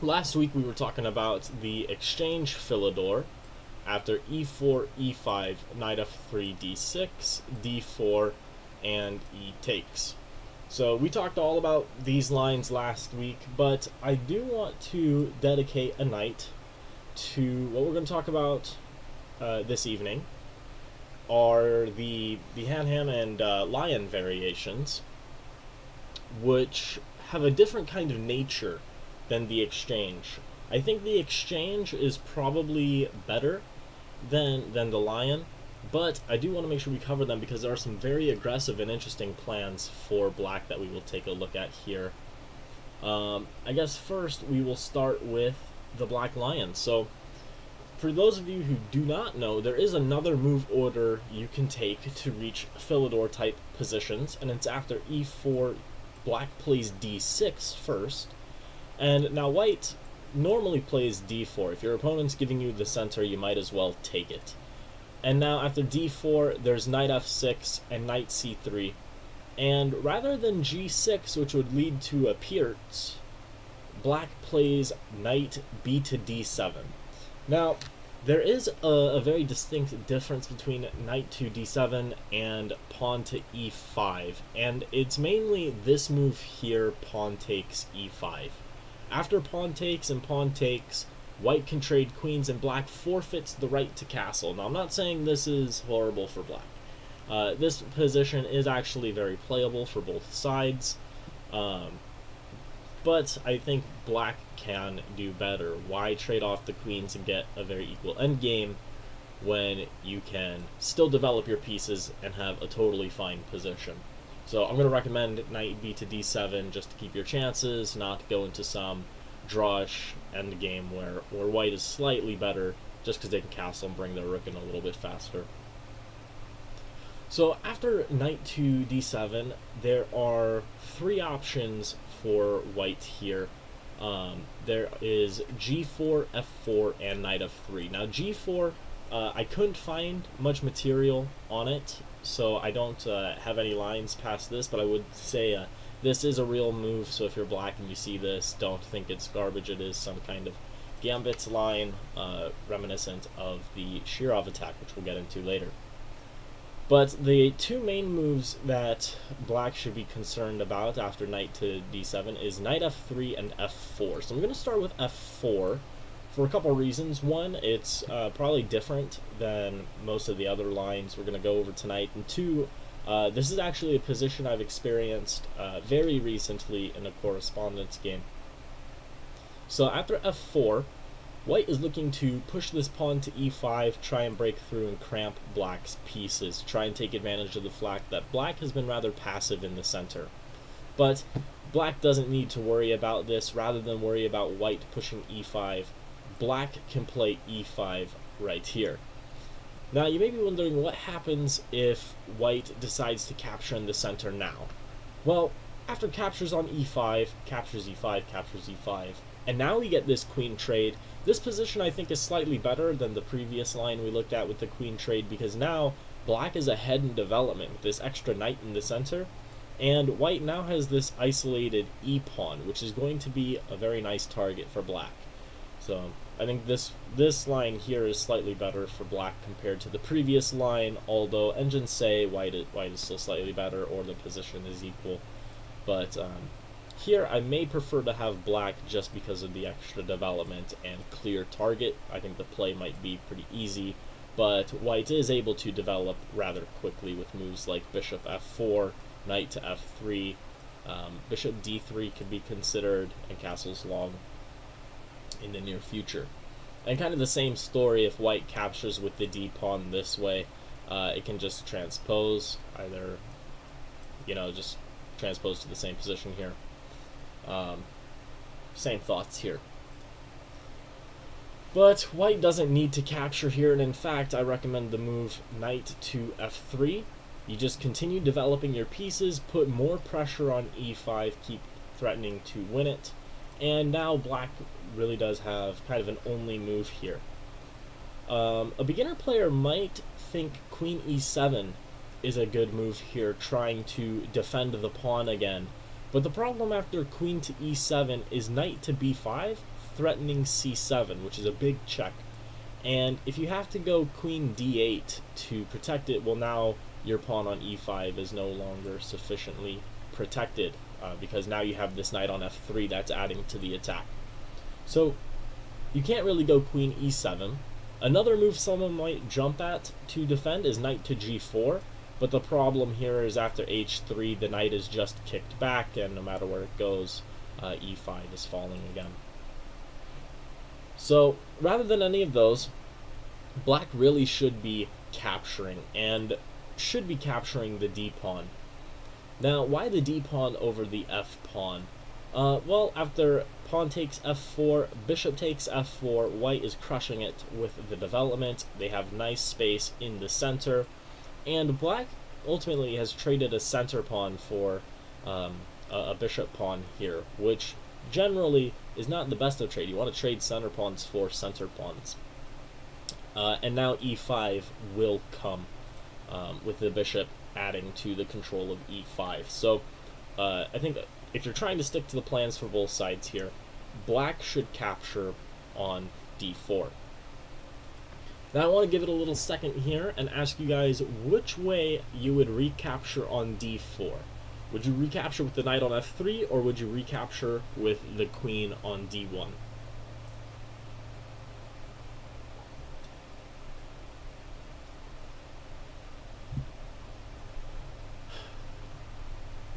Last week we were talking about the exchange Philidor after e4, e5, knight f3, d6, d4, and e takes. So we talked all about these lines last week, but I do want to dedicate a night to what we're going to talk about this evening are the Hanham and Lion variations, which have a different kind of nature than the exchange. I think the exchange is probably better than the Lion, but I do want to make sure we cover them because there are some very aggressive and interesting plans for black that we will take a look at here. I guess first we will start with the Black Lion. So for those of you who do not know, there is another move order you can take to reach Philidor type positions, and it's after e4, black plays d6 first, and now white normally plays d4. If your opponent's giving you the center, you might as well take it. And now after d4, there's knight f6 and knight c3, and rather than g6, which would lead to a Pirc, black plays knight b to d7. Now, there is a very distinct difference between knight to d7 and pawn to e5, and it's mainly this move here, pawn takes e5. After pawn takes and pawn takes, white can trade queens and black forfeits the right to castle. Now, I'm not saying this is horrible for black. This position is actually very playable for both sides. But I think black can do better. Why trade off the queens and get a very equal endgame when you can still develop your pieces and have a totally fine position? So I'm going to recommend knight b to d7 just to keep your chances, not go into some drawish endgame where white is slightly better just because they can castle and bring their rook in a little bit faster. So after knight to d7, there are three options for white here. There is g4, f4, and knight f3. Now g4, I couldn't find much material on it, so I don't have any lines past this, but I would say this is a real move, so if you're black and you see this, don't think it's garbage. It is some kind of Gambit line reminiscent of the Shirov attack, which we'll get into later. But the two main moves that black should be concerned about after knight to d7 is knight f3 and f4. So I'm going to start with f4 for a couple reasons. One, it's probably different than most of the other lines we're going to go over tonight. And two, this is actually a position I've experienced very recently in a correspondence game. So after f4, white is looking to push this pawn to e5, try and break through and cramp black's pieces, try and take advantage of the fact that black has been rather passive in the center. But black doesn't need to worry about this. Rather than worry about white pushing e5, black can play e5 right here. Now you may be wondering what happens if white decides to capture in the center now. Well, after captures on e5, captures e5, captures e5, and now we get this queen trade. This position I think is slightly better than the previous line we looked at with the queen trade, because now black is ahead in development with this extra knight in the center, and white now has this isolated e-pawn, which is going to be a very nice target for black. So I think this line here is slightly better for black compared to the previous line, although engines say white is still slightly better or the position is equal. But here I may prefer to have black just because of the extra development and clear target. I think the play might be pretty easy, but white is able to develop rather quickly with moves like bishop f4, knight to f3, bishop d3 could be considered, and castles long in the near future. And kind of the same story if white captures with the d-pawn this way. It can just transpose, either, just transpose to the same position here. Same thoughts here. But white doesn't need to capture here, and in fact I recommend the move knight to f3. You just continue developing your pieces, put more pressure on e5, keep threatening to win it, and now black really does have kind of an only move here. A beginner player might think queen e7 is a good move here, trying to defend the pawn again. But the problem after queen to e7 is knight to b5 threatening c7, which is a big check. And if you have to go queen d8 to protect it, well, now your pawn on e5 is no longer sufficiently protected, because now you have this knight on f3 that's adding to the attack. So you can't really go queen e7. Another move someone might jump at to defend is knight to g4, but the problem here is after h3 the knight is just kicked back, and no matter where it goes, e5 is falling again. So rather than any of those, black really should be capturing, and should be capturing the d-pawn. Now, why the d-pawn over the f-pawn? Well, after pawn takes f4, bishop takes f4, white is crushing it with the development. They have nice space in the center, and black ultimately has traded a center pawn for a bishop pawn here, which generally is not the best of trade. You want to trade center pawns for center pawns. And now e5 will come, with the bishop adding to the control of e5. So I think if you're trying to stick to the plans for both sides here, black should capture on d4. Now I want to give it a little second here and ask you guys which way you would recapture on d4. Would you recapture with the knight on f3, or would you recapture with the queen on d1?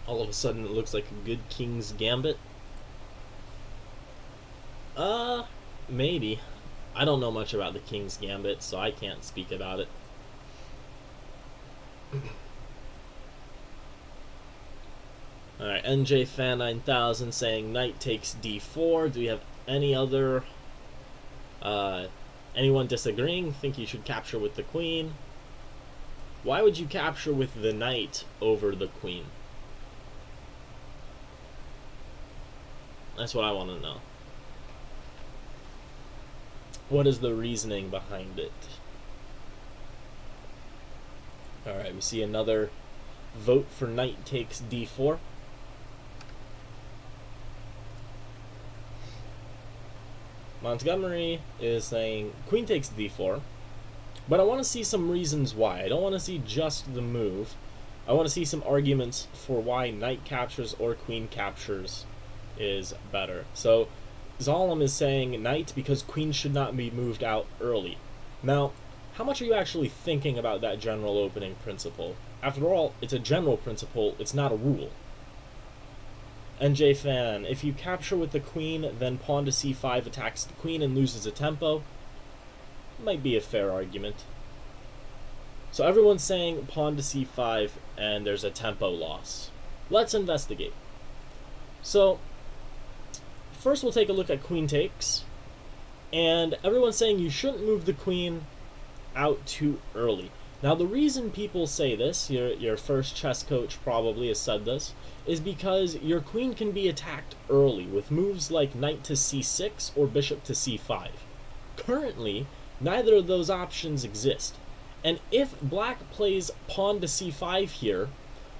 All of a sudden it looks like a good king's gambit. Maybe. I don't know much about the king's gambit, so I can't speak about it. Alright, NJ Fan 9000 saying knight takes d4. Do we have any other anyone disagreeing? Think you should capture with the queen? Why would you capture with the knight over the queen? That's what I want to know. What is the reasoning behind it? Alright, we see another vote for knight takes d4. Montgomery is saying queen takes d4, but I want to see some reasons why. I don't want to see just the move. I want to see some arguments for why knight captures or queen captures is better. So Zalem is saying knight because queen should not be moved out early. Now, how much are you actually thinking about that general opening principle? After all, it's a general principle, it's not a rule. NJ Fan, if you capture with the queen, then pawn to c5 attacks the queen and loses a tempo, might be a fair argument. So everyone's saying pawn to c5 and there's a tempo loss. Let's investigate. So first we'll take a look at queen takes, and everyone's saying you shouldn't move the queen out too early. Now the reason people say this, your first chess coach probably has said this, is because your queen can be attacked early with moves like knight to c6 or bishop to c5. Currently, neither of those options exist, and if black plays pawn to c5 here,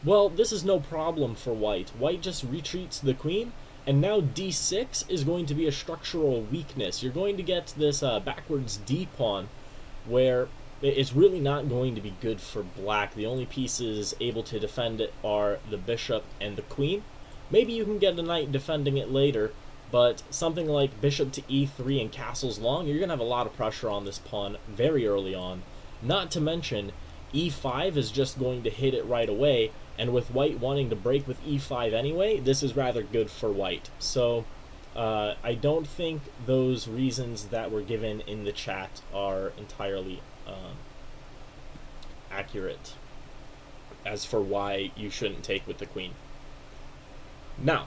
well, this is no problem for white. White just retreats the queen, and now d6 is going to be a structural weakness. You're going to get this backwards d pawn where it's really not going to be good for black. The only pieces able to defend it are the bishop and the queen. Maybe you can get a knight defending it later, but something like bishop to e3 and castles long, you're going to have a lot of pressure on this pawn very early on. Not to mention, e5 is just going to hit it right away, and with white wanting to break with e5 anyway, this is rather good for white. So I don't think those reasons that were given in the chat are entirely accurate as for why you shouldn't take with the queen. Now,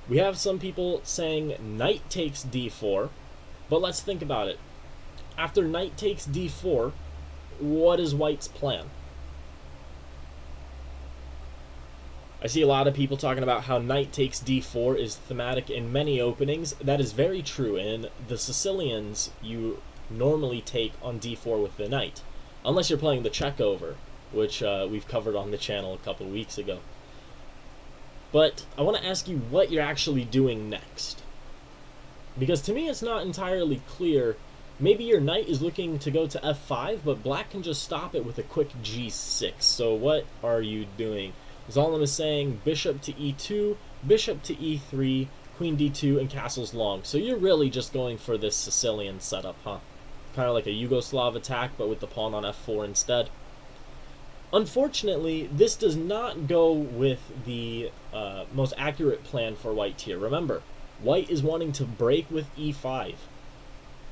we have some people saying knight takes d4, but let's think about it. After knight takes d4, what is white's plan? I see a lot of people talking about how knight takes d4 is thematic in many openings. That is very true. In the Sicilians, you normally take on d4 with the knight, unless you're playing the check over, which we've covered on the channel a couple weeks ago. But I want to ask you what you're actually doing next. Because to me it's not entirely clear. Maybe your knight is looking to go to f5, but black can just stop it with a quick g6. So what are you doing? Zalem is saying bishop to e2, bishop to e3, queen d2, and castles long. So you're really just going for this Sicilian setup, huh? Kind of like a Yugoslav attack, but with the pawn on f4 instead. Unfortunately, this does not go with the most accurate plan for white here. Remember, white is wanting to break with e5.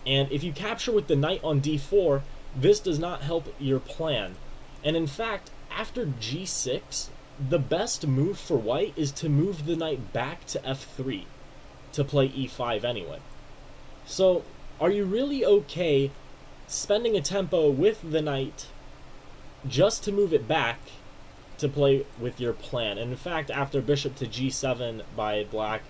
And if you capture with the knight on d4, this does not help your plan. And in fact, after g6, the best move for white is to move the knight back to f3 to play e5 anyway. So, are you really okay spending a tempo with the knight just to move it back to play with your plan? And in fact, after bishop to g7 by black,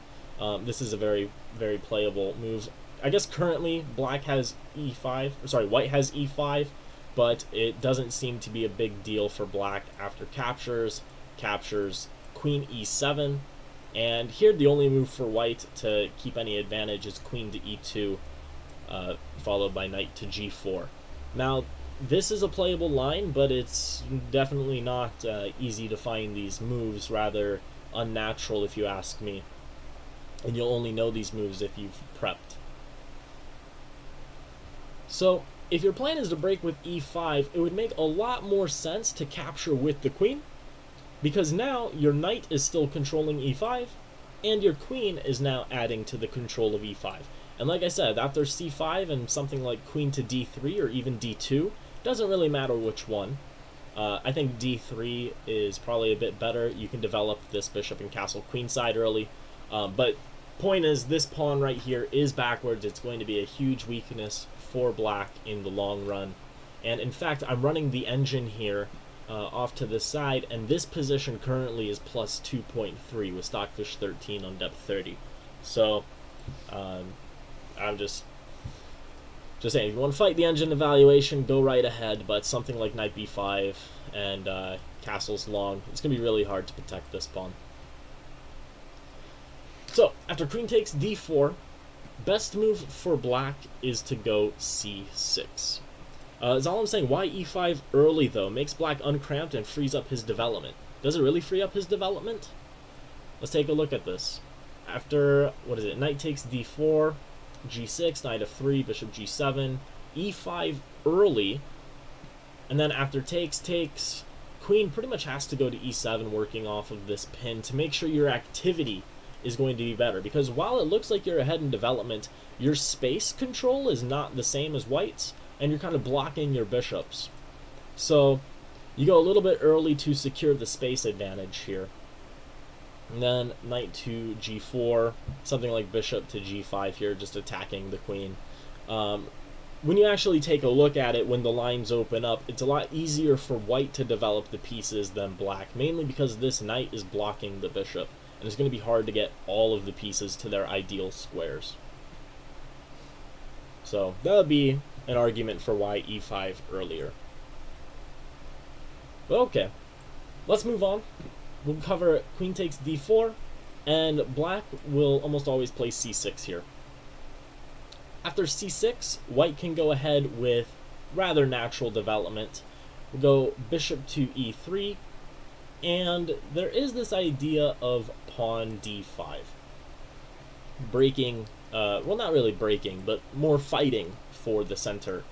this is a very, very playable move. I guess currently black has e5, or sorry, white has e5, but it doesn't seem to be a big deal for black after captures queen e7, and here the only move for white to keep any advantage is queen to e2, followed by knight to g4. Now, this is a playable line, but it's definitely not easy to find these moves, rather unnatural if you ask me, and you'll only know these moves if you've prepped. So, if your plan is to break with e5, it would make a lot more sense to capture with the queen, because now your knight is still controlling e5, and your queen is now adding to the control of e5. And like I said, after c5 and something like queen to d3 or even d2, doesn't really matter which one. I think d3 is probably a bit better. You can develop this bishop and castle queenside early, but point is, this pawn right here is backwards. It's going to be a huge weakness for black in the long run. And in fact, I'm running the engine here off to the side, and this position currently is plus 2.3 with Stockfish 13 on depth 30. So I'm just saying, if you want to fight the engine evaluation, go right ahead, but something like knight b5 and castles long, it's going to be really hard to protect this pawn. So, after queen takes d4, best move for black is to go c6. Is all I'm saying. Why e5 early, though? Makes black uncramped and frees up his development. Does it really free up his development? Let's take a look at this. After, what is it, knight takes d4, g6, knight f3, bishop g7, e5 early, and then after takes, queen pretty much has to go to e7, working off of this pin to make sure your activity is going to be better, because while it looks like you're ahead in development, your space control is not the same as white's, and you're kind of blocking your bishops. So you go a little bit early to secure the space advantage here. And then knight to g4, something like bishop to g5 here, just attacking the queen. When you actually take a look at it, when the lines open up, it's a lot easier for white to develop the pieces than black, mainly because this knight is blocking the bishop, and it's going to be hard to get all of the pieces to their ideal squares. So that would be an argument for why e5 earlier. But okay, let's move on. We'll cover queen takes d4, and black will almost always play c6 here. After c6, white can go ahead with rather natural development. We'll go bishop to e3, and there is this idea of pawn d5. Breaking, well, not really breaking, but more fighting for the center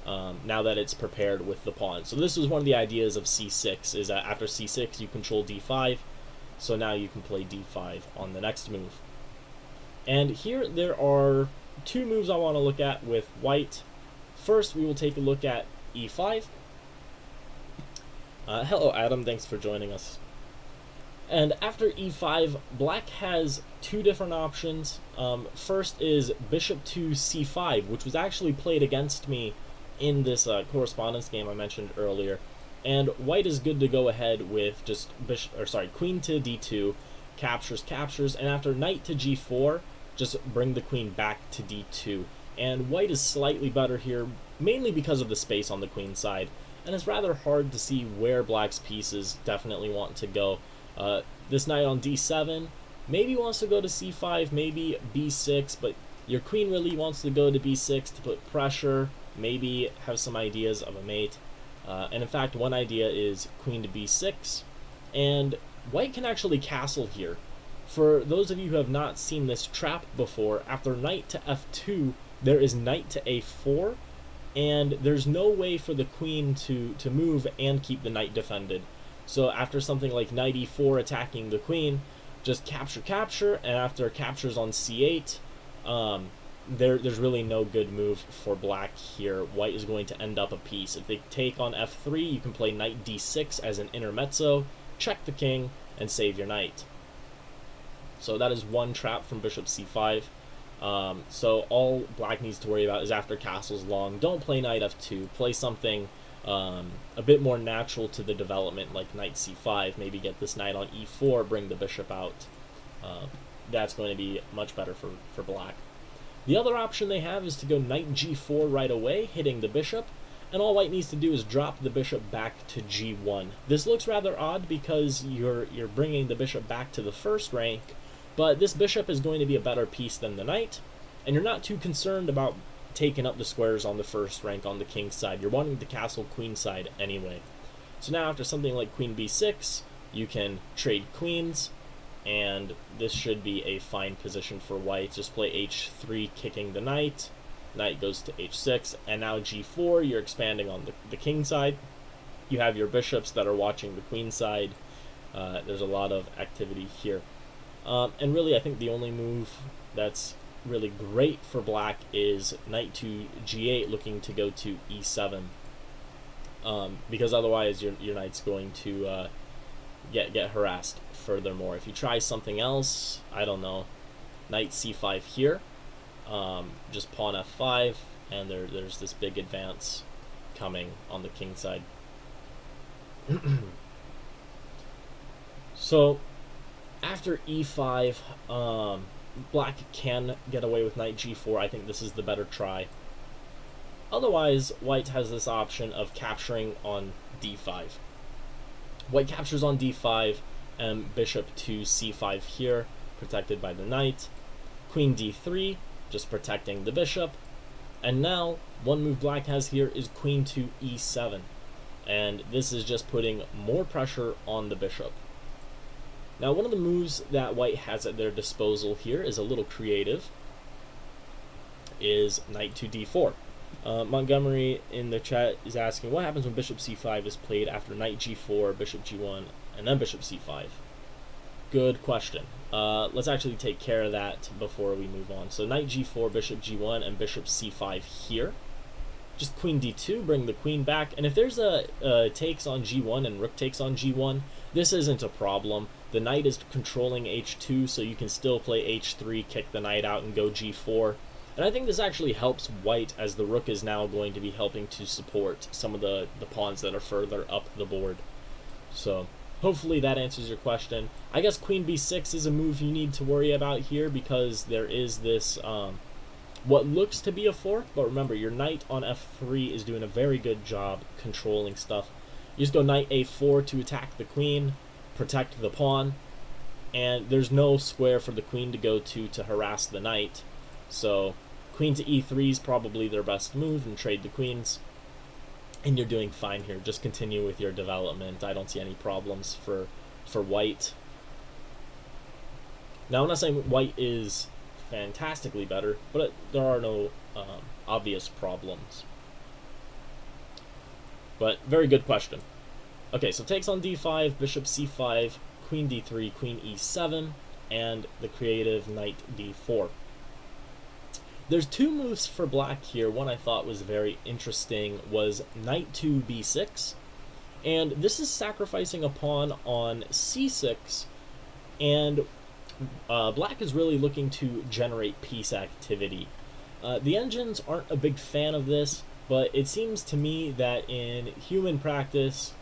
now that it's prepared with the pawn. So this was one of the ideas of c6, is that after c6 you control d5, so now you can play d5 on the next move. And here there are two moves I want to look at with white. First, we will take a look at e5. Hello Adam, thanks for joining us. And after e5, black has two different options. First is bishop to c5, which was actually played against me in this correspondence game I mentioned earlier. And white is good to go ahead with just queen to d2, captures, and after knight to g4, just bring the queen back to d2. And white is slightly better here, mainly because of the space on the queen side, and it's rather hard to see where black's pieces definitely want to go. This knight on d7 maybe wants to go to c5, maybe b6, but Your queen really wants to go to b6 to put pressure, maybe have some ideas of a mate. And in fact, one idea is queen to b6, and white can actually castle here. For those of you who have not seen this trap before, after knight to f2, there is knight to a4, and there's no way for the queen to move and keep the knight defended. So after something like knight e4 attacking the queen, just capture, and after captures on c8, there's really no good move for black here. White is going to end up a piece. If they take on f3, you can play knight d6 as an intermezzo, check the king, and save your knight. So that is one trap from bishop c5. So all black needs to worry about is after castle's long, don't play knight f2, play something a bit more natural to the development, like knight c5, maybe get this knight on e4, bring the bishop out. That's going to be much better for black. The other option they have is to go knight g4 right away, hitting the bishop, and all white needs to do is drop the bishop back to g1. This looks rather odd because you're bringing the bishop back to the first rank, but this bishop is going to be a better piece than the knight, and you're not too concerned about taking up the squares on the first rank on the king's side. You're wanting to castle queen side anyway. So now after something like queen b6, you can trade queens, and this should be a fine position for white. Just play h3, kicking the knight. Knight goes to h6, and now g4, you're expanding on the king side. You have your bishops that are watching the queen side. There's a lot of activity here. And really, I think the only move that's really great for black is knight to g8, looking to go to e7, because otherwise your knight's going to get harassed furthermore. If you try something else, I don't know, knight c5 here, just pawn f5, and there's this big advance coming on the king side. So after e5, black can get away with knight g4. I think this is the better try. Otherwise, white has this option of capturing on d5. White captures on d5, and bishop to c5 here, protected by the knight. Queen d3, just protecting the bishop. And now, one move black has here is queen to e7. And this is just putting more pressure on the bishop. Now, one of the moves that white has at their disposal here is a little creative, is knight to d4. Montgomery in the chat is asking, what happens when bishop c5 is played after knight g4, bishop g1, and then bishop c5? Good question. Let's actually take care of that before we move on. So knight g4, bishop g1, and bishop c5 here. Just queen d2, bring the queen back. And if there's a takes on g1 and rook takes on g1, this isn't a problem. The knight is controlling h2, so you can still play h3, kick the knight out, and go g4. And I think this actually helps white, as the rook is now going to be helping to support some of the pawns that are further up the board. So hopefully that answers your question. I guess queen b6 is a move you need to worry about here, because there is this what looks to be a fork, but remember, your knight on f3 is doing a very good job controlling stuff. You just go knight a4 to attack the queen, protect the pawn, and there's no square for the queen to go to harass the knight. So queen to e3 is probably their best move, and trade the queens, and you're doing fine here. Just continue with your development. I don't see any problems for white. Now, I'm not saying white is fantastically better, but there are no obvious problems. But very good question. Okay, so takes on d5, bishop c5, queen d3, queen e7, and the creative knight d4. There's two moves for black here. One I thought was very interesting was knight to b6, and this is sacrificing a pawn on c6, and black is really looking to generate piece activity. The engines aren't a big fan of this, but it seems to me that in human practice,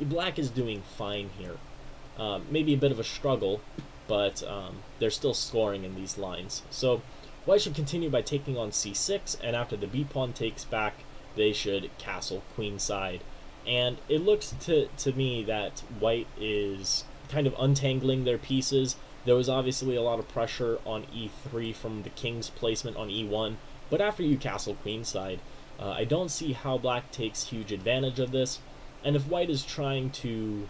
black is doing fine here. Maybe a bit of a struggle, but they're still scoring in these lines. So white should continue by taking on c6, and after the b-pawn takes back, they should castle queenside. And it looks to me that white is kind of untangling their pieces. There was obviously a lot of pressure on e3 from the king's placement on e1, but after you castle queenside, I don't see how black takes huge advantage of this. And if white is trying to,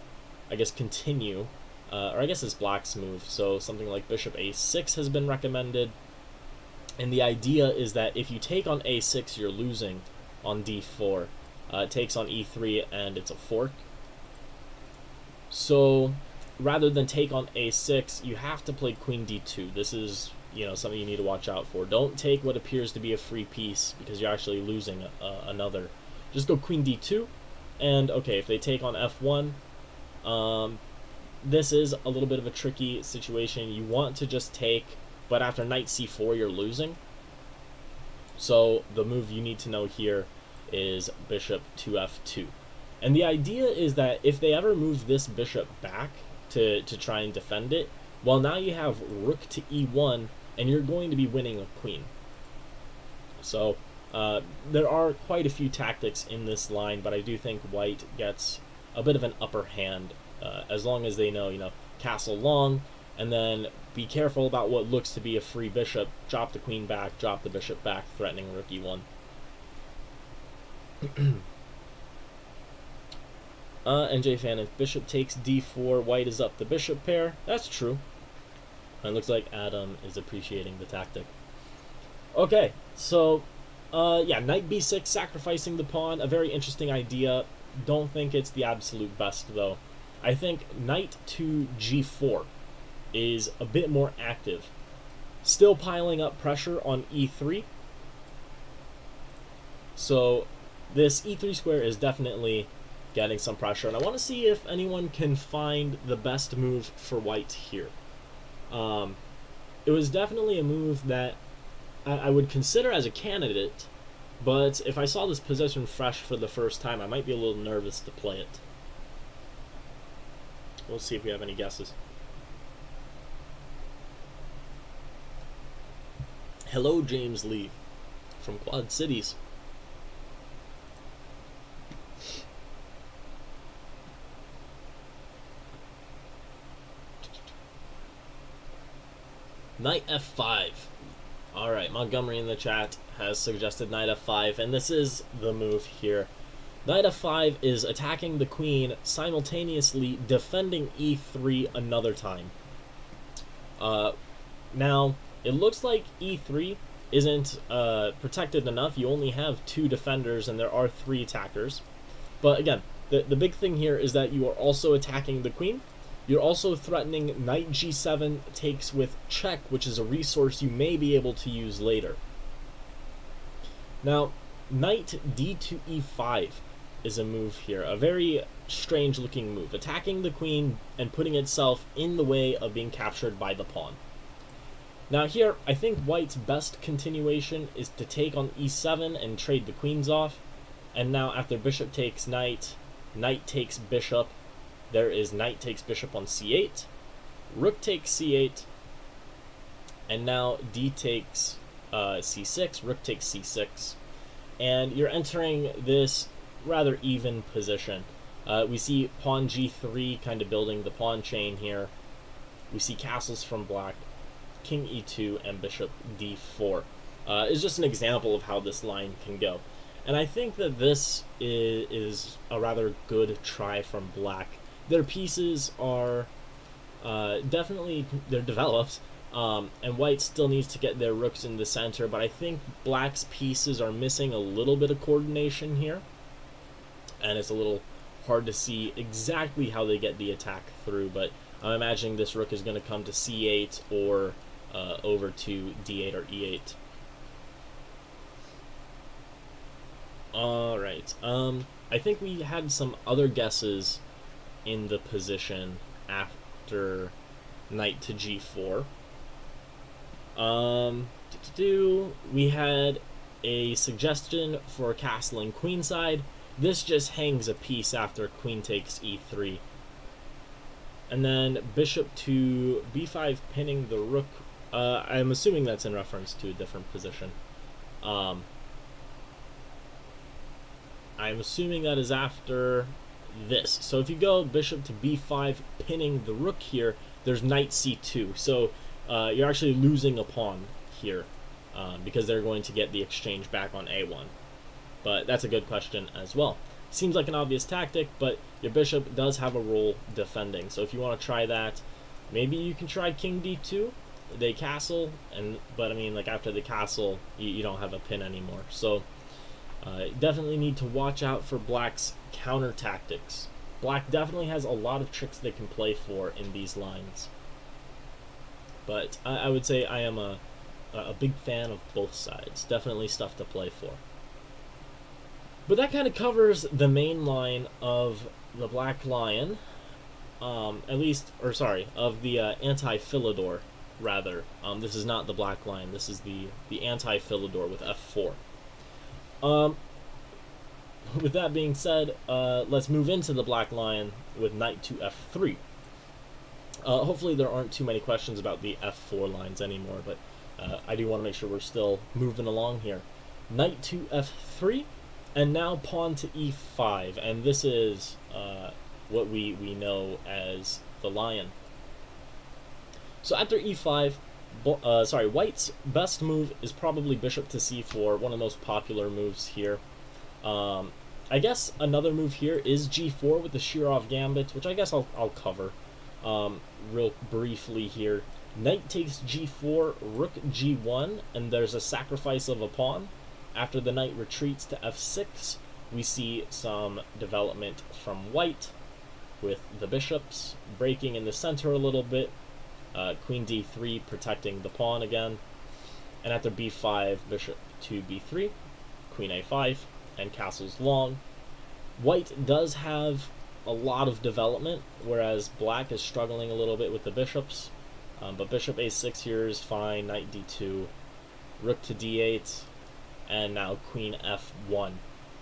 I guess, continue, or I guess it's black's move, so something like bishop a6 has been recommended. And the idea is that if you take on a6, you're losing on d4. It takes on e3, and it's a fork. So rather than take on a6, you have to play queen d2. This is, something you need to watch out for. Don't take what appears to be a free piece, because you're actually losing another. Just go queen d2, and okay, if they take on f1, this is a little bit of a tricky situation. You want to just take, but after knight c4, you're losing. So the move you need to know here is bishop to f2. And the idea is that if they ever move this bishop back to try and defend it, well, now you have rook to e1, and you're going to be winning a queen. So there are quite a few tactics in this line, but I do think white gets a bit of an upper hand as long as they know, castle long, and then be careful about what looks to be a free bishop. Drop the queen back, drop the bishop back, threatening rook e1. NJ fan, if bishop takes d4, white is up the bishop pair. That's true. And it looks like Adam is appreciating the tactic. Okay, so yeah, knight b6, sacrificing the pawn, a very interesting idea. Don't think it's the absolute best, though. I think knight to g4 is a bit more active. Still piling up pressure on e3. So this e3 square is definitely getting some pressure, and I want to see if anyone can find the best move for white here. It was definitely a move that I would consider as a candidate, but if I saw this position fresh for the first time, I might be a little nervous to play it. We'll see if we have any guesses. Hello, James Lee from Quad Cities. Knight f5. Alright, Montgomery in the chat has suggested knight f5, and this is the move here. Knight f5 is attacking the queen, simultaneously defending e3 another time. Now, it looks like e3 isn't protected enough. You only have 2 defenders, and there are 3 attackers. But again, the big thing here is that you are also attacking the queen. You're also threatening knight g7 takes with check, which is a resource you may be able to use later. Now, knight d to e5 is a move here, a very strange looking move, attacking the queen and putting itself in the way of being captured by the pawn. Now here, I think white's best continuation is to take on e7 and trade the queens off, and now after bishop takes knight, knight takes bishop, there is knight takes bishop on c8, rook takes c8, and now d takes c6, rook takes c6, and you're entering this rather even position. We see pawn g3 kind of building the pawn chain here. We see castles from black, king e2, and bishop d4. It's just an example of how this line can go. And I think that this is a rather good try from black. Their pieces are definitely, they're developed, and white still needs to get their rooks in the center, but I think black's pieces are missing a little bit of coordination here, and it's a little hard to see exactly how they get the attack through, but I'm imagining this rook is going to come to c8 or over to d8 or e8. Alright, I think we had some other guesses in the position after knight to g4. We had a suggestion for castling queenside. This just hangs a piece after queen takes e3. And then bishop to b5, pinning the rook. I'm assuming that's in reference to a different position. I'm assuming that is after this. So if you go bishop to b5, pinning the rook here, there's knight c2. So you're actually losing a pawn here because they're going to get the exchange back on a1. But that's a good question as well. Seems like an obvious tactic, but your bishop does have a role defending. So if you want to try that, maybe you can try king d2. They castle, but I mean, like, after the castle, you don't have a pin anymore. So definitely need to watch out for black's counter tactics. Black definitely has a lot of tricks they can play for in these lines. But I would say I am a big fan of both sides. Definitely stuff to play for. But that kind of covers the main line of the Black Lion, of the anti-Philidor, rather. This is not the Black Lion, this is the anti-Philidor with f4. With that being said, let's move into the Black Lion with knight to f3. Hopefully there aren't too many questions about the f4 lines anymore, but I do want to make sure we're still moving along here. Knight to f3. And now pawn to e5, and this is what we know as the lion. So after e5, white's best move is probably bishop to c4, one of the most popular moves here. I guess another move here is g4 with the Shirov Gambit, which I guess I'll cover real briefly here. Knight takes g4, rook g1, and there's a sacrifice of a pawn. After the knight retreats to f6, we see some development from white with the bishops breaking in the center a little bit, queen d3 protecting the pawn again, and after b5, bishop to b3, queen a5, and castles long. White does have a lot of development, whereas black is struggling a little bit with the bishops, but bishop a6 here is fine, knight d2, rook to d8, and now queen f1.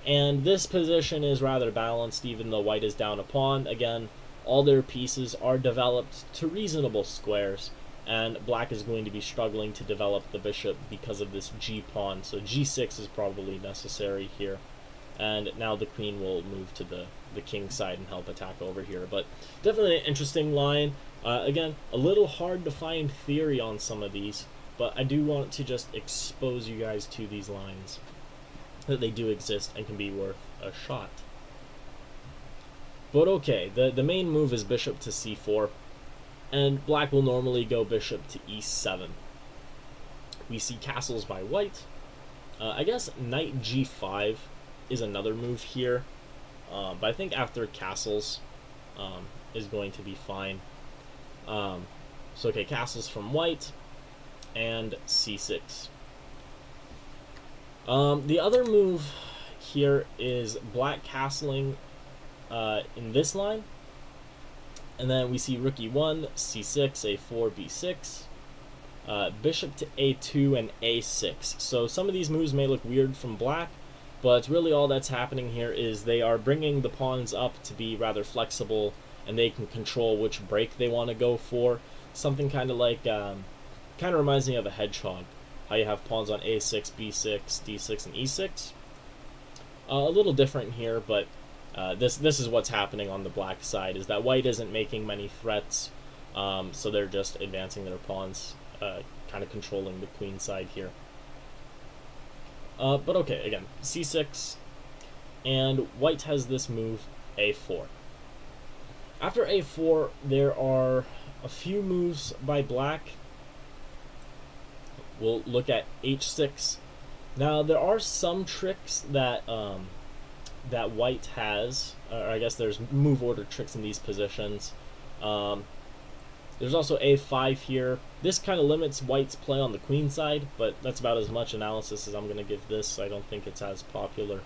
And this position is rather balanced, even though white is down a pawn. Again, all their pieces are developed to reasonable squares, and black is going to be struggling to develop the bishop because of this g pawn, so g6 is probably necessary here. And now the queen will move to the king side and help attack over here. But definitely an interesting line. Again, a little hard to find theory on some of these, but I do want to just expose you guys to these lines, that they do exist and can be worth a shot. But okay, the main move is bishop to c4, and black will normally go bishop to e7. We see castles by white. I guess knight g5 is another move here, but I think after castles is going to be fine. So okay, castles from white, and c6. The other move here is black castling in this line, and then we see rook e1, c6, a4, b6, bishop to a2, and a6. So some of these moves may look weird from black, but really all that's happening here is they are bringing the pawns up to be rather flexible, and they can control which break they want to go for. Something kind of like, kind of reminds me of a hedgehog, how you have pawns on a6, b6, d6, and e6. A little different here, but this is what's happening on the black side, is that white isn't making many threats, so they're just advancing their pawns, kind of controlling the queen side here. But okay, again, c6, and white has this move, a4. After a4, there are a few moves by black. We'll look at h6. Now, there are some tricks that that white has, or I guess there's move order tricks in these positions. There's also a5 here. This kind of limits white's play on the queen side, but that's about as much analysis as I'm going to give this. I don't think it's as popular.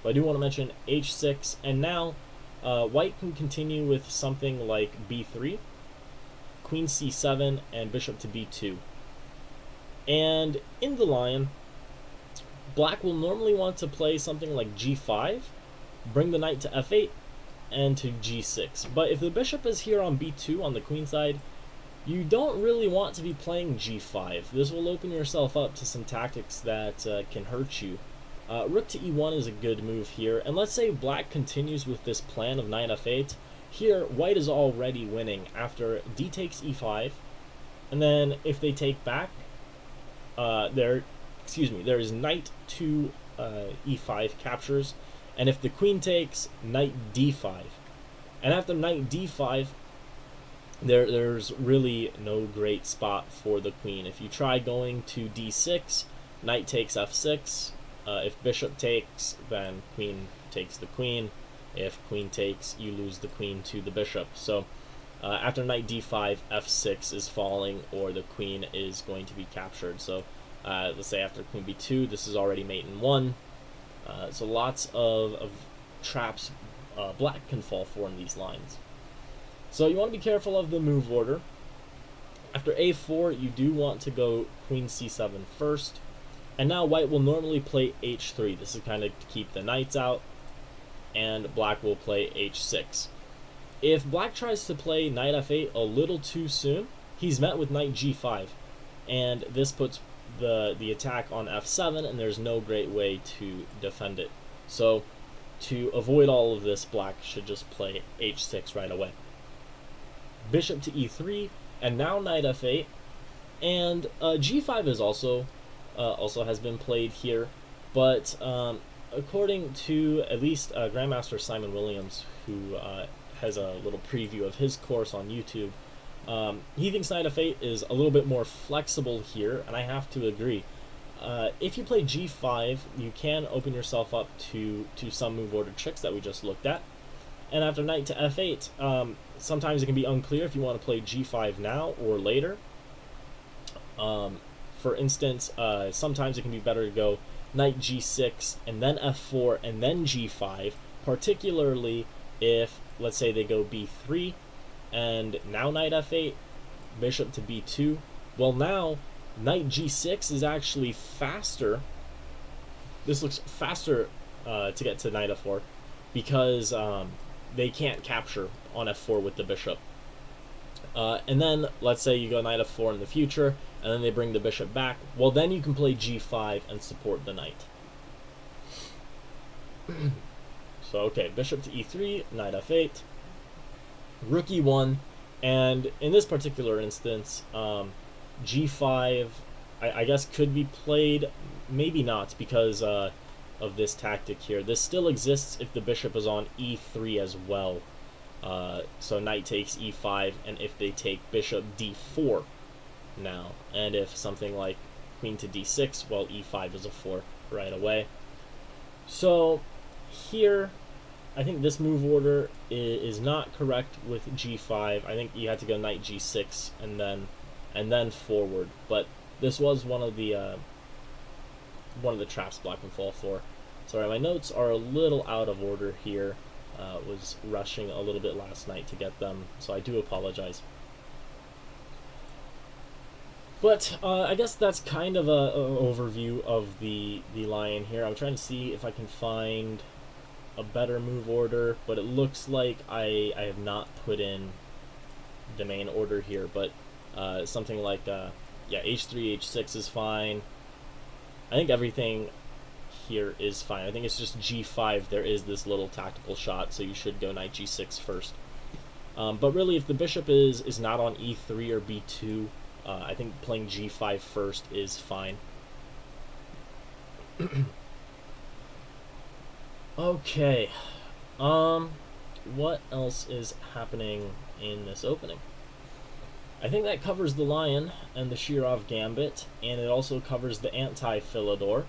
But I do want to mention h6, and now white can continue with something like b3, queen c7, and bishop to b2. And in the lion, black will normally want to play something like g5, bring the knight to f8, and to g6. But if the bishop is here on b2 on the queen side, you don't really want to be playing g5. This will open yourself up to some tactics that can hurt you. Rook to e1 is a good move here, and let's say black continues with this plan of knight f8. here white is already winning after d takes e5, and then if they take back, there is knight to e5 captures, and if the queen takes, knight d5, and after knight d5, there's really no great spot for the queen. If you try going to d6, knight takes f6. If bishop takes, then queen takes the queen. If queen takes, you lose the queen to the bishop. So after knight d5, f6 is falling, or the queen is going to be captured. So let's say after queen b2, this is already mate in 1. So lots of traps black can fall for in these lines. So you want to be careful of the move order. After a4, you do want to go queen c7 first. And now white will normally play h3. This is kind of to keep the knights out. And black will play h6. If black tries to play knight f8 a little too soon, he's met with knight g5. And this puts the attack on f7, and there's no great way to defend it. So to avoid all of this, black should just play h6 right away. Bishop to e3, and now knight f8, and g5 is also has been played here, but according to at least Grandmaster Simon Williams, who has a little preview of his course on YouTube, he thinks knight f8 is a little bit more flexible here, and I have to agree. If you play g5, you can open yourself up to some move order tricks that we just looked at. And after knight to f8, sometimes it can be unclear if you want to play g5 now or later. For instance, sometimes it can be better to go knight g6 and then f4 and then g5, particularly if, let's say, they go b3 and now knight f8, bishop to b2. Well, now knight g6 is actually faster. This looks faster to get to knight f4 because they can't capture on f4 with the bishop. And then let's say you go knight f4 in the future, and then they bring the bishop back. Well, then you can play g5 and support the knight. So okay, bishop to e3, knight f8, rook e1, and in this particular instance, g5 I guess could be played, maybe not, because of this tactic here. This still exists if the bishop is on e3 as well. So knight takes e5, and if they take bishop d4 now, and if something like queen to d6, well, e5 is a 4 right away. So here, I think this move order is not correct with g5. I think you had to go knight g6 and then forward. But this was one of the traps black can fall for. Sorry, my notes are a little out of order here. Was rushing a little bit last night to get them, so I do apologize. But I guess that's kind of a overview of the lion here. I'm trying to see if I can find a better move order, but it looks like I have not put in the main order here. But something like yeah, h3, h6 is fine. I think everything here is fine. I think it's just g5. There is this little tactical shot, so you should go knight g6 first. But really, if the bishop is not on e3 or b2, I think playing g5 first is fine. Okay, what else is happening in this opening? I think that covers the lion and the Shirov Gambit, and it also covers the anti-Philidor.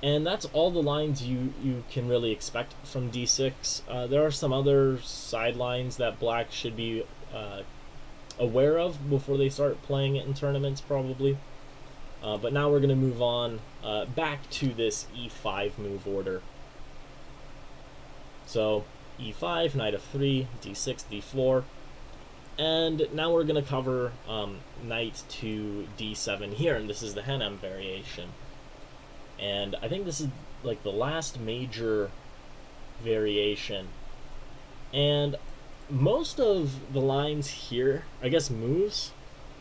And that's all the lines you can really expect from d6. There are some other sidelines that black should be aware of before they start playing it in tournaments, probably. But now we're going to move on back to this e5 move order. So e5, knight f3, d6, d4. And now we're going to cover knight to d7 here, and this is the Hanham variation. And I think this is like the last major variation. And most of the lines here, I guess moves,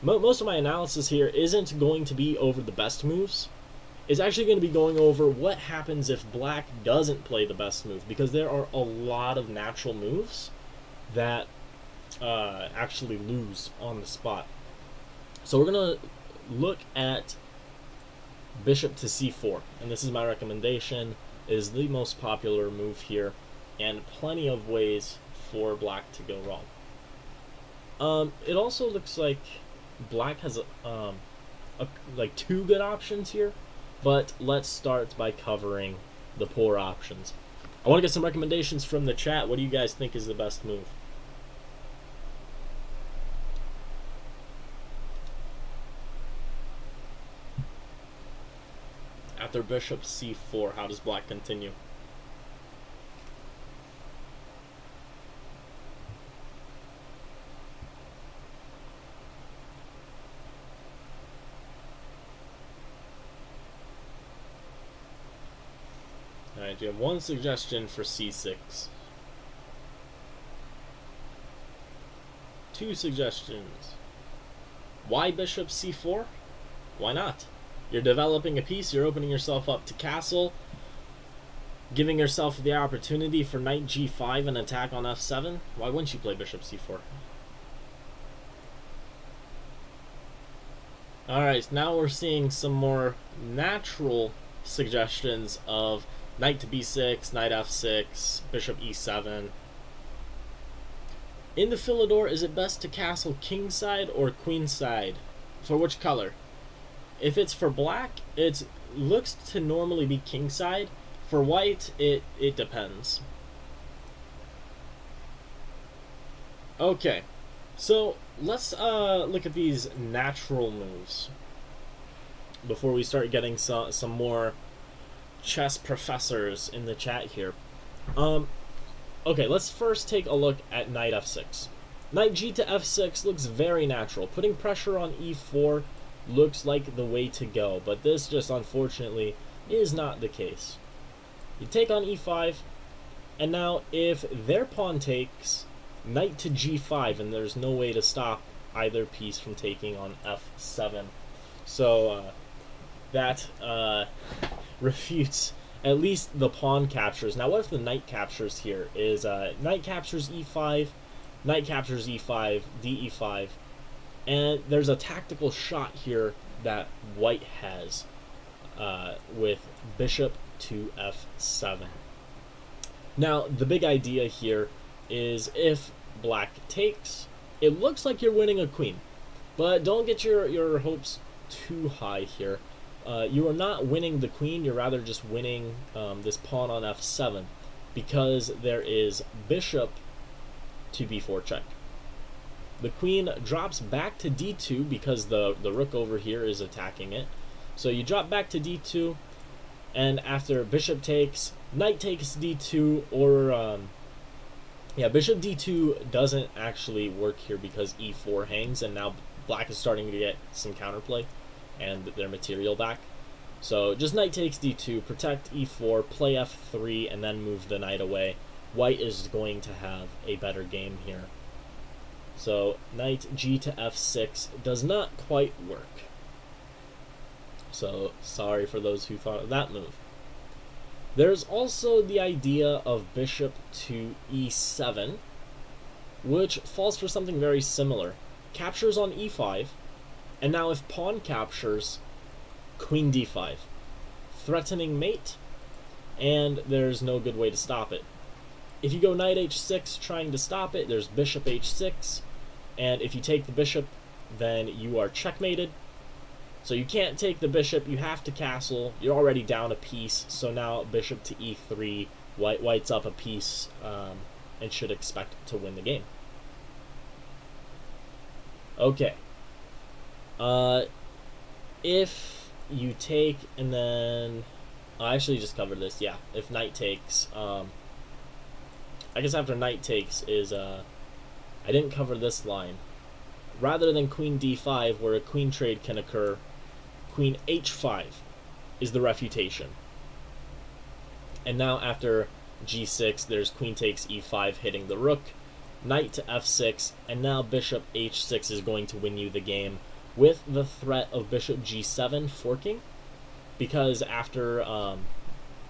most of my analysis here isn't going to be over the best moves. It's actually going to be going over what happens if black doesn't play the best move, because there are a lot of natural moves that actually lose on the spot. So we're going to look at bishop to c4, and this is my recommendation. It is the most popular move here, and plenty of ways for black to go wrong. It also looks like black has like two good options here, but let's start by covering the poor options. I want to get some recommendations from the chat. What do you guys think is the best move? After bishop c4, how does black continue? Alright, you have one suggestion for c6. Two suggestions. Why bishop c4? Why not? You're developing a piece, you're opening yourself up to castle, giving yourself the opportunity for knight g5 and attack on f7. Why wouldn't you play bishop c4? Alright, now we're seeing some more natural suggestions of knight to b6, knight f6, bishop e7. In the Philidor, is it best to castle kingside or queenside? For which color? If it's for black, it looks to normally be kingside. For white, it depends. Okay, so let's look at these natural moves before we start getting some more chess professors in the chat here. Okay, let's first take a look at knight f6. Knight g to f6 looks very natural. Putting pressure on e4 looks like the way to go, but this just unfortunately is not the case. You take on e5, and now if their pawn takes, knight to g5, and there's no way to stop either piece from taking on f7. So that refutes at least the pawn captures. Now what if the knight captures here? Is knight captures e5, knight captures e5, de5, and there's a tactical shot here that white has with bishop to f7. Now the big idea here is if black takes, it looks like you're winning a queen, but don't get your hopes too high here. You are not winning the queen, you're rather just winning this pawn on f7, because there is bishop to b4 check. The queen drops back to d2 because the rook over here is attacking it. So you drop back to d2, and after bishop takes, knight takes d2, or yeah, bishop d2 doesn't actually work here because e4 hangs, and now black is starting to get some counterplay and their material back. So just knight takes d2, protect e4, play f3, and then move the knight away. White is going to have a better game here. So knight g to f6 does not quite work. So sorry for those who thought of that move. There's also the idea of bishop to e7, which falls for something very similar. Captures on e5, and now if pawn captures, queen d5. Threatening mate, and there's no good way to stop it. If you go knight h6 trying to stop it, there's bishop h6, and if you take the bishop, then you are checkmated. So you can't take the bishop, you have to castle, you're already down a piece, so now bishop to e3, white's up a piece, and should expect to win the game. Okay. If you take, and then, I actually just covered this, yeah, if knight takes, I guess after knight takes is, I didn't cover this line. Rather than queen d5, where a queen trade can occur, queen h5 is the refutation. And now after g6, there's queen takes e5 hitting the rook, knight to f6, and now bishop h6 is going to win you the game, with the threat of bishop g7 forking, because after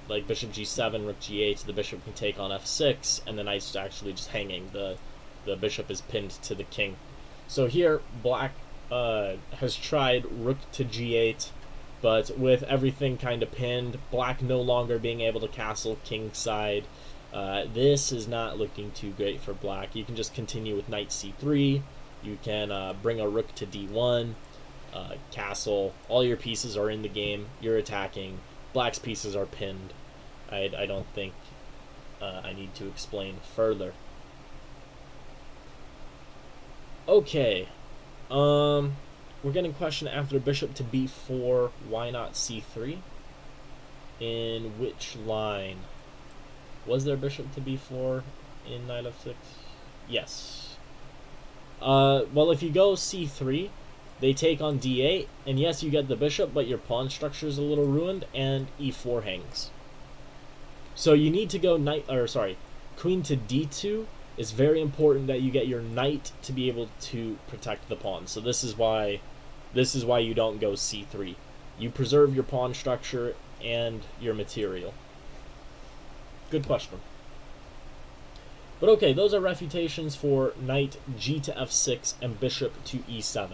like bishop g7, rook g8, the bishop can take on f6, and the knight's actually just hanging. The the bishop is pinned to the king. So here, black has tried rook to g8, but with everything kind of pinned, black no longer being able to castle kingside, this is not looking too great for black. You can just continue with knight c3. You can bring a rook to d1, castle. All your pieces are in the game. You're attacking. Black's pieces are pinned. I don't think I need to explain further. Okay. We're getting a question after bishop to b4, why not c3? In which line? Was there bishop to b4 in knight f6? Yes. Well, if you go c3, they take on d8, and yes, you get the bishop, but your pawn structure is a little ruined, and e4 hangs. So you need to go queen to d2. It's very important that you get your knight to be able to protect the pawn. So this is why you don't go c3. You preserve your pawn structure and your material. Good question. But okay, those are refutations for knight g to f6 and bishop to e7.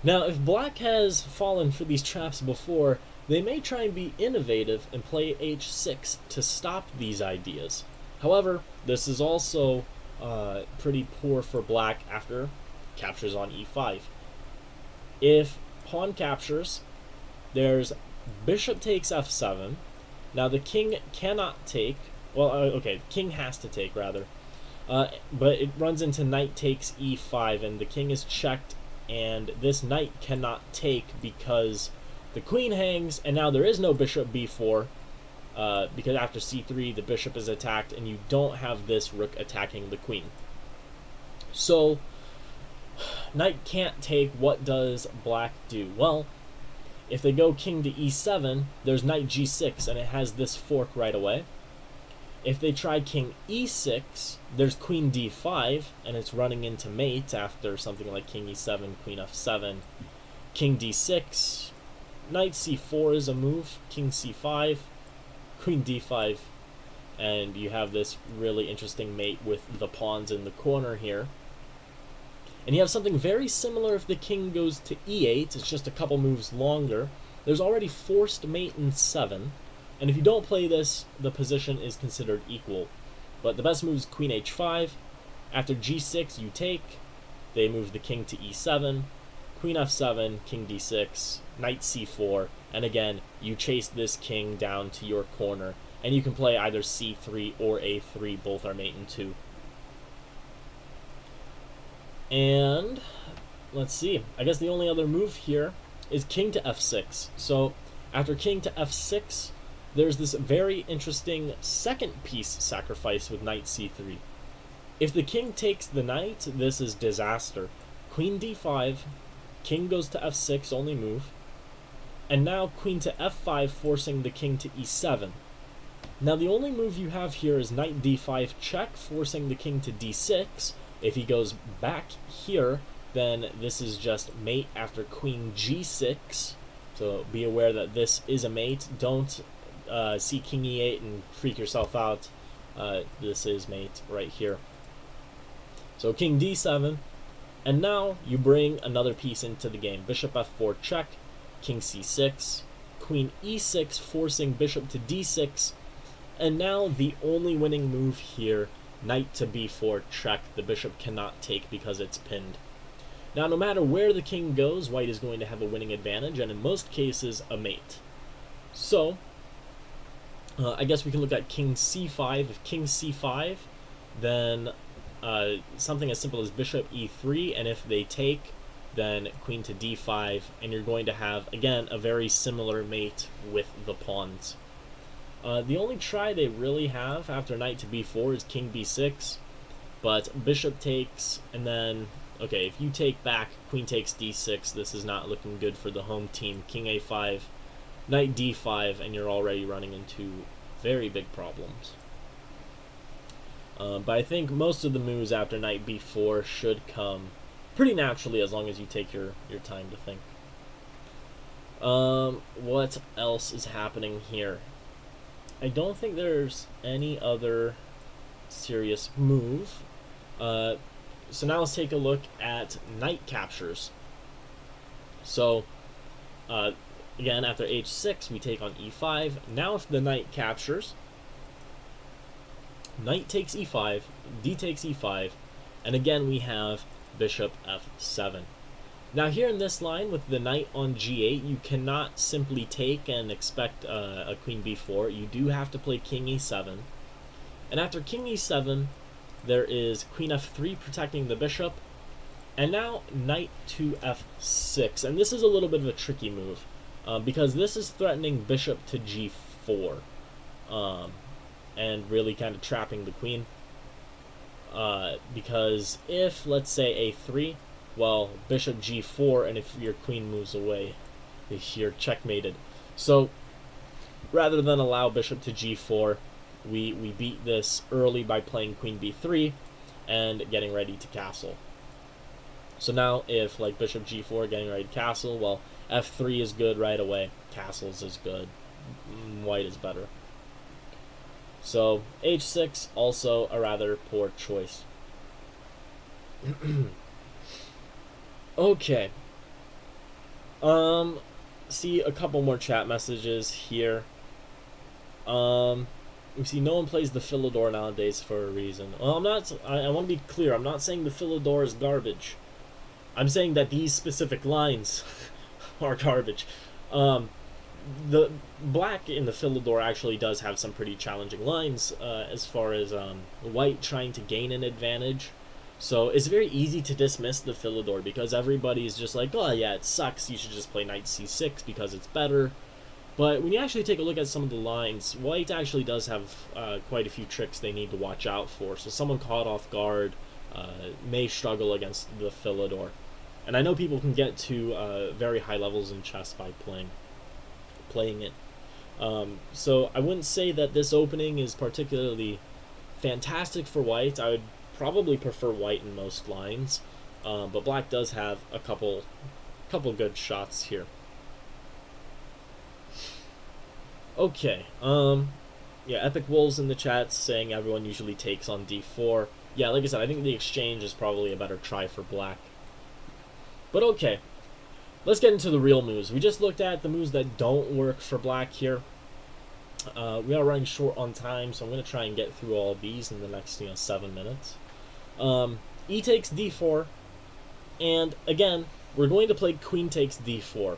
Now, if black has fallen for these traps before, they may try and be innovative and play h6 to stop these ideas. However, this is also pretty poor for black after captures on e5. If pawn captures, there's bishop takes f7. Now the king cannot take, king has to take rather, but it runs into knight takes e5, and the king is checked, and this knight cannot take because the queen hangs, and now there is no bishop b4, because after c3 the bishop is attacked, and you don't have this rook attacking the queen. So knight can't take. What does black do? Well, if they go king to e7, there's knight g6, and it has this fork right away. If they try king e6, there's queen d5, and it's running into mate after something like king e7, queen f7, king d6, knight c4 is a move, king c5, queen d5, and you have this really interesting mate with the pawns in the corner here. And you have something very similar if the king goes to e8, it's just a couple moves longer. There's already forced mate in 7, and if you don't play this, the position is considered equal. But the best move is queen h5. After g6, you take. They move the king to e7, queen f7, king d6, knight c4, and again, you chase this king down to your corner, and you can play either c3 or a3, both are mate in 2. And let's see, I guess the only other move here is king to f6. So after king to f6, there's this very interesting second piece sacrifice with knight c3. If the king takes the knight, this is disaster. Queen d5, king goes to f6, only move, and now queen to f5, forcing the king to e7. Now the only move you have here is knight d5 check, forcing the king to d6. If he goes back here, then this is just mate after queen g6. So be aware that this is a mate. Don't see king e8 and freak yourself out. This is mate right here. So king d7, and now you bring another piece into the game. Bishop f4 check, king c6, queen e6, forcing bishop to d6, and now the only winning move here, knight to b4 check. The bishop cannot take because it's pinned. Now, no matter where the king goes, white is going to have a winning advantage, and in most cases, a mate. So, I guess we can look at king c5. If king c5, then something as simple as bishop e3, and if they take, then queen to d5, and you're going to have, again, a very similar mate with the pawns. The only try they really have after knight to b4 is king b6, but bishop takes, and then, okay, if you take back, queen takes d6, this is not looking good for the home team. King a5, knight d5, and you're already running into very big problems. But I think most of the moves after knight b4 should come pretty naturally as long as you take your time to think. What else is happening here? I don't think there's any other serious move. So now let's take a look at knight captures. So, again, after h6, we take on e5. Now if the knight captures, knight takes e5, d takes e5, and again we have bishop f7. Now here in this line with the knight on g8, you cannot simply take and expect a queen b4. You do have to play king e7. And after king e7, there is queen f3 protecting the bishop. And now knight to f6. And this is a little bit of a tricky move, because this is threatening bishop to g4. And really kind of trapping the queen. Because if, let's say, a3, well, bishop g4, and if your queen moves away, you're checkmated. So, rather than allow bishop to g4, we beat this early by playing queen b3 and getting ready to castle. So now, if, like, bishop g4, getting ready to castle, well, f3 is good right away, castles is good, white is better. So, h6, also a rather poor choice. Okay. See a couple more chat messages here. You see, no one plays the Philidor nowadays for a reason. Well, I want to be clear, I'm not saying the Philidor is garbage. I'm saying that these specific lines are garbage. The black in the Philidor actually does have some pretty challenging lines as far as white trying to gain an advantage. So it's very easy to dismiss the Philidor because everybody's just like, oh yeah, it sucks, you should just play knight c6 because it's better. But when you actually take a look at some of the lines, white actually does have quite a few tricks they need to watch out for. So someone caught off guard may struggle against the Philidor. And I know people can get to very high levels in chess by playing it. So I wouldn't say that this opening is particularly fantastic for white. I would probably prefer white in most lines, but black does have a couple good shots here. Okay, yeah, Epic Wolves in the chat saying everyone usually takes on d4. Yeah, like I said, I think the exchange is probably a better try for black. But okay, let's get into the real moves. We just looked at the moves that don't work for black here. We are running short on time, so I'm going to try and get through all of these in the next 7 minutes. E takes d4, and again, we're going to play queen takes d4.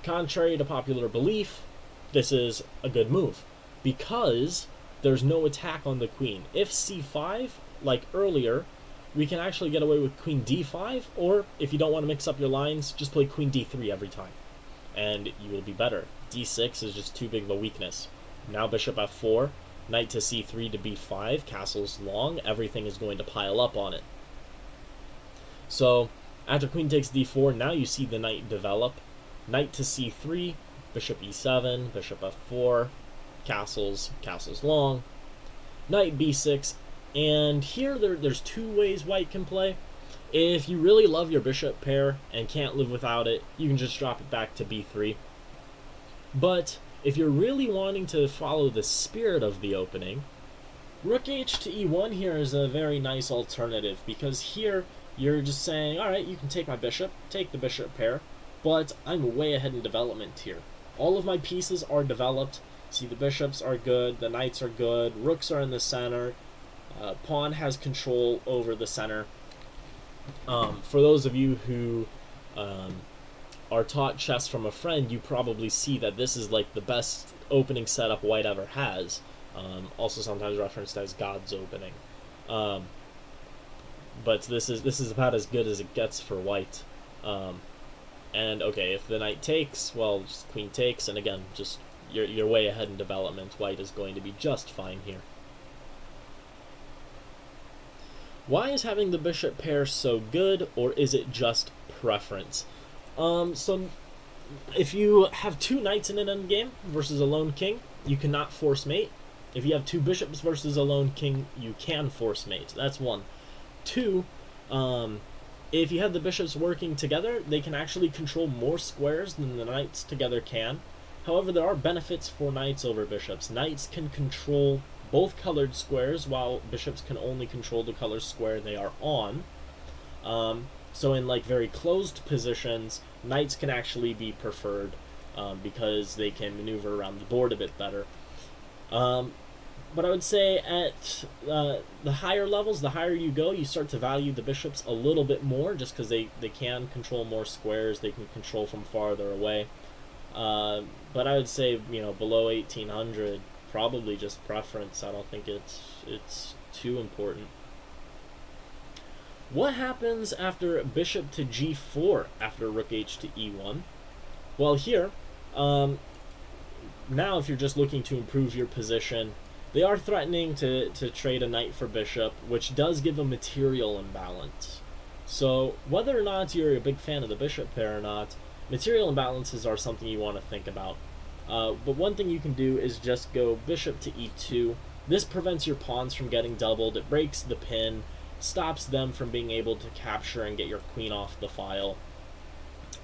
Contrary to popular belief, this is a good move, because there's no attack on the queen. If c5, like earlier, we can actually get away with queen d5, or if you don't want to mix up your lines, just play queen d3 every time, and you will be better. d6 is just too big of a weakness. Now bishop f4, knight to c3 to b5, castle's long, everything is going to pile up on it. So, after queen takes d4, now you see the knight develop. Knight to c3, bishop e7, bishop f4, castles long, knight b6, and here there's two ways white can play. If you really love your bishop pair and can't live without it, you can just drop it back to b3. But if you're really wanting to follow the spirit of the opening, rook h to e1 here is a very nice alternative, because here you're just saying, alright, you can take my bishop, take the bishop pair, but I'm way ahead in development here. All of my pieces are developed. See, the bishops are good, the knights are good, rooks are in the center, pawn has control over the center. For those of you who are taught chess from a friend, you probably see that this is like the best opening setup white ever has. Also sometimes referenced as God's opening. But this is about as good as it gets for white. And okay, if the knight takes, well, just queen takes, and again, just you're way ahead in development. White is going to be just fine here. Why is having the bishop pair so good, or is it just preference? So if you have two knights in an endgame versus a lone king, you cannot force mate. If you have two bishops versus a lone king, you can force mate. That's one. Two, if you have the bishops working together, they can actually control more squares than the knights together can. However, there are benefits for knights over bishops. Knights can control both colored squares, while bishops can only control the color square they are on. So in like very closed positions, knights can actually be preferred because they can maneuver around the board a bit better. But I would say at the higher levels, the higher you go, you start to value the bishops a little bit more, just because they can control more squares, they can control from farther away. But I would say, below 1800, probably just preference. I don't think it's too important. What happens after bishop to g4 after rook h to e1? Well, here, now if you're just looking to improve your position, they are threatening to trade a knight for bishop, which does give a material imbalance. So whether or not you're a big fan of the bishop pair or not, material imbalances are something you want to think about. But one thing you can do is just go bishop to e2. This prevents your pawns from getting doubled. It breaks the pin, stops them from being able to capture and get your queen off the file.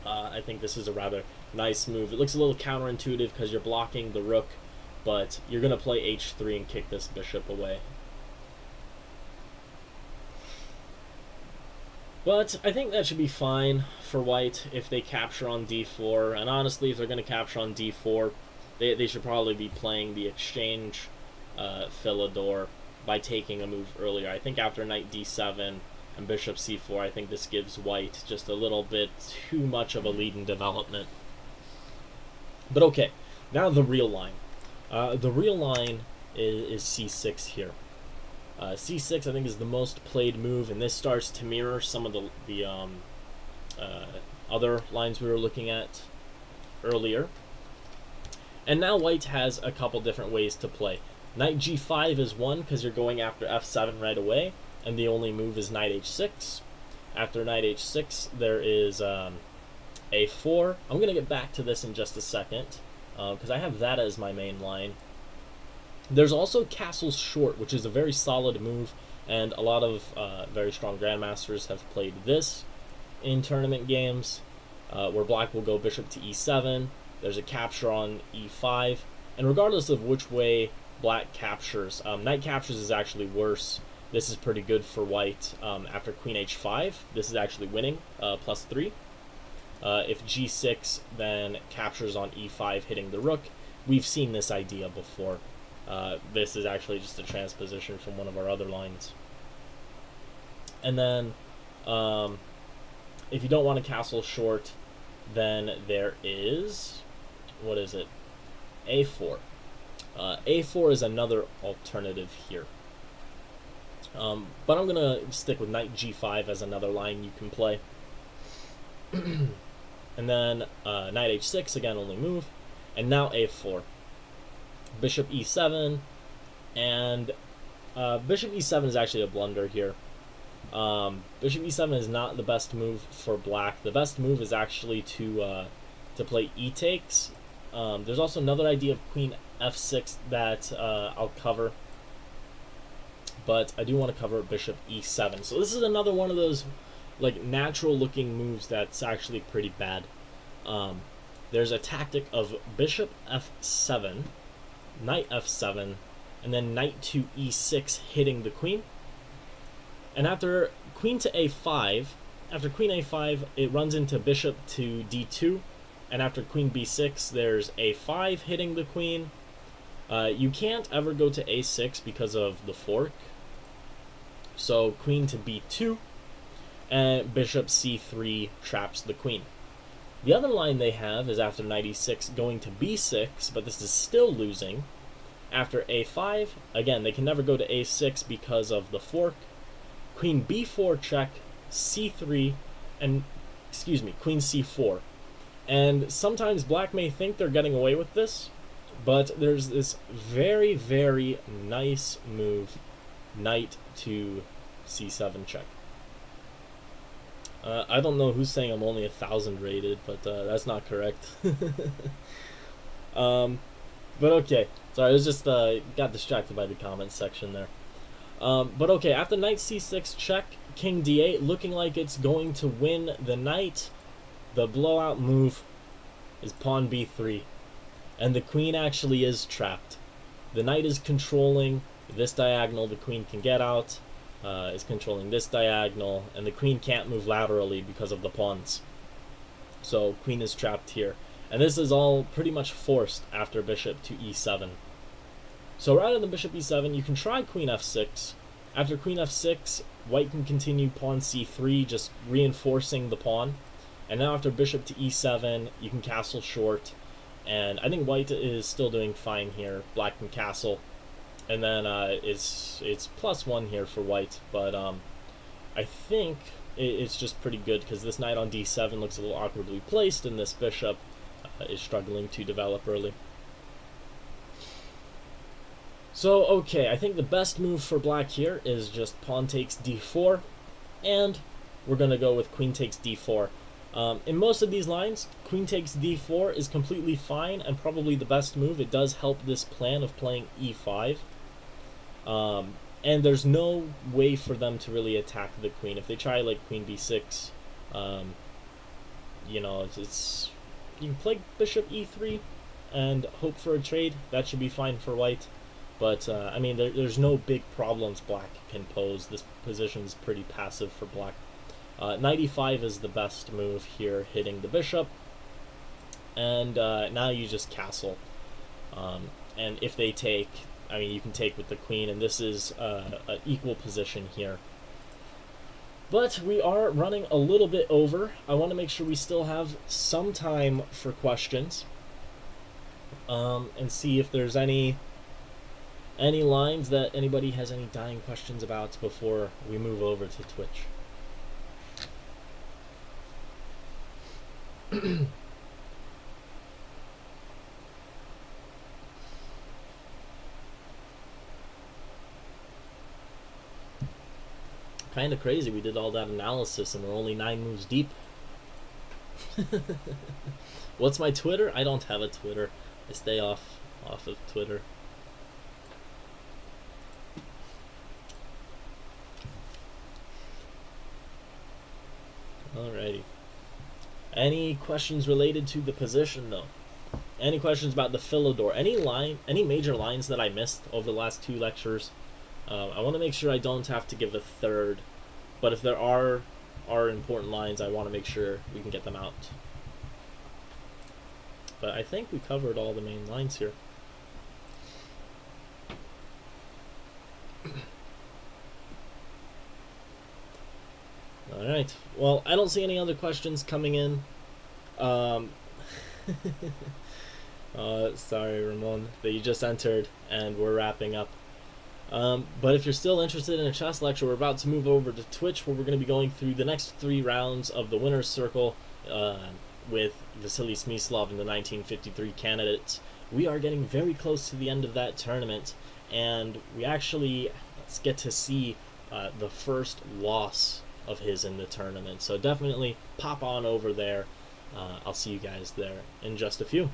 I think this is a rather nice move. It looks a little counterintuitive because you're blocking the rook, but you're going to play h3 and kick this bishop away. But I think that should be fine for white if they capture on d4, and honestly, if they're going to capture on d4, they should probably be playing the exchange Philidor by taking a move earlier. I think after knight d7 and bishop c4, I think this gives white just a little bit too much of a lead in development. But okay, now the real line. The real line is c6 here. c6 I think is the most played move, and this starts to mirror some of the other lines we were looking at earlier. And now white has a couple different ways to play. Knight g5 is one because you're going after f7 right away, and the only move is knight h6. After knight h6, there is a4. I'm going to get back to this in just a second, because I have that as my main line. There's also castle short, which is a very solid move, and a lot of very strong grandmasters have played this in tournament games, where black will go bishop to e7. There's a capture on e5, and regardless of which way black captures, knight captures is actually worse. This is pretty good for white. After queen h5, this is actually winning, +3. If g6 then captures on e5, hitting the rook, we've seen this idea before. This is actually just a transposition from one of our other lines. And then, if you don't want to castle short, then there is, what is it? a4. a4 is another alternative here. But I'm going to stick with knight g5 as another line you can play. And then knight h6, again, only move. And now a4. Bishop e7, and bishop e7 is actually a blunder here. Bishop e7 is not the best move for black. The best move is actually to play e takes. There's also another idea of queen f6 that I'll cover, but I do want to cover bishop e7. So this is another one of those like natural looking moves that's actually pretty bad. There's a tactic of bishop f7, knight f7, and then knight to e6, hitting the queen. And after queen to a5, after queen a5, it runs into bishop to d2, and after queen b6, there's a5, hitting the queen. You can't ever go to a6 because of the fork, so queen to b2, and bishop c3 traps the queen. The other line they have is after knight e6 going to b6, but this is still losing. After a5, again, they can never go to a6 because of the fork. Queen b4 check, c3, and, queen c4. And sometimes black may think they're getting away with this, but there's this very, very nice move, knight to c7 check. I don't know who's saying I'm only 1,000 rated, but that's not correct. But okay, sorry, I was just got distracted by the comments section there. But okay, after knight c6 check, king d8, looking like it's going to win the knight. The blowout move is pawn b3, and the queen actually is trapped. The knight is controlling This diagonal the queen can get out, is controlling this diagonal, and the queen can't move laterally because of the pawns. So queen is trapped here. And this is all pretty much forced after bishop to e7. So rather than bishop e7, you can try queen f6. After queen f6, white can continue pawn c3, just reinforcing the pawn. And now after bishop to e7, you can castle short. And I think white is still doing fine here. Black can castle. And then it's +1 here for white. But I think it's just pretty good because this knight on d7 looks a little awkwardly placed, and this bishop is struggling to develop early. So, okay, I think the best move for black here is just pawn takes d4, and we're going to go with queen takes d4. In most of these lines, queen takes d4 is completely fine and probably the best move. It does help this plan of playing e5. And there's no way for them to really attack the queen. If they try like queen b6, you know, you can play bishop e3 and hope for a trade. That should be fine for white. But, I mean, there's no big problems black can pose. This position is pretty passive for black. Knight e5 is the best move here, hitting the bishop. And now you just castle. And if they take, I mean, you can take with the queen, and this is an equal position here. But we are running a little bit over. I want to make sure we still have some time for questions. And see if there's any lines that anybody has any dying questions about before we move over to Twitch. Kind of crazy we did all that analysis and we're only 9 moves deep. What's my Twitter? I don't have a Twitter. I stay off of Twitter. Alrighty. Any questions related to the position though? Any questions about the Philidor? Any major lines that I missed over the last 2 lectures? I want to make sure I don't have to give a third, but if there are important lines, I want to make sure we can get them out. But I think we covered all the main lines here. Alright, well, I don't see any other questions coming in. Sorry, Ramon, that you just entered, and we're wrapping up. But if you're still interested in a chess lecture, we're about to move over to Twitch, where we're going to be going through the next 3 rounds of the winner's circle with Vasily Smyslov and the 1953 candidates. We are getting very close to the end of that tournament, and we actually get to see the first loss of his in the tournament. So definitely pop on over there. I'll see you guys there in just a few.